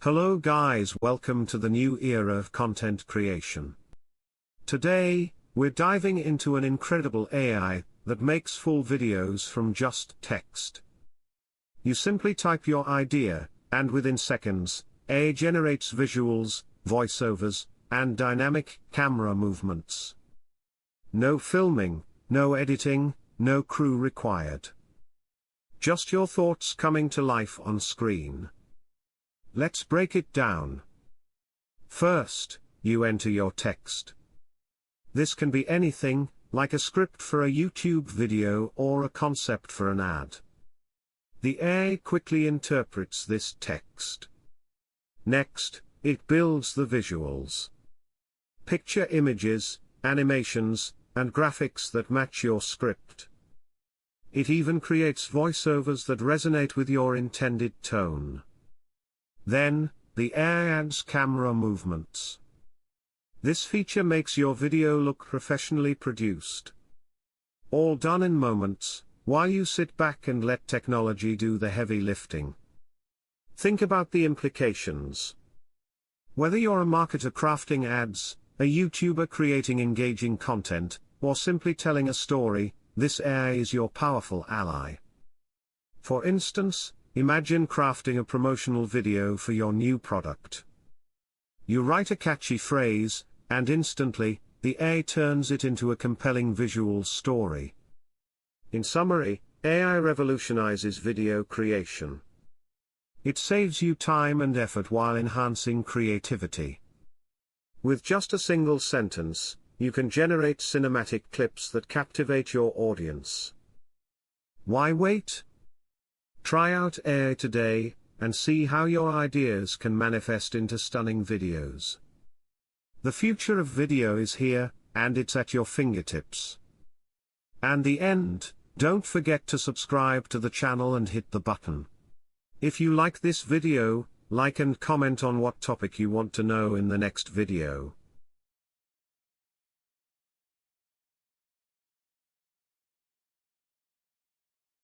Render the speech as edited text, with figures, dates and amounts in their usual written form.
Hello guys, welcome to the new era of content creation. Today, we're diving into an incredible AI that makes full videos from just text. You simply type your idea, and within seconds, AI generates visuals, voiceovers, and dynamic camera movements. No filming, no editing, no crew required. Just your thoughts coming to life on screen. Let's break it down. First, you enter your text. This can be anything, like a script for a YouTube video or a concept for an ad. The AI quickly interprets this text. Next, it builds the visuals. Picture images, animations, and graphics that match your script. It even creates voiceovers that resonate with your intended tone. Then, the AI adds camera movements. This feature makes your video look professionally produced. All done in moments, while you sit back and let technology do the heavy lifting. Think about the implications. Whether you're a marketer crafting ads, a YouTuber creating engaging content, or simply telling a story, this AI is your powerful ally. For instance, imagine crafting a promotional video for your new product. You write a catchy phrase, and instantly, the AI turns it into a compelling visual story. In summary, AI revolutionizes video creation. It saves you time and effort while enhancing creativity. With just a single sentence, you can generate cinematic clips that captivate your audience. Why wait? Try out AI today, and see how your ideas can manifest into stunning videos. The future of video is here, and it's at your fingertips. And the end, don't forget to subscribe to the channel and hit the button. If you like this video, like and comment on what topic you want to know in the next video.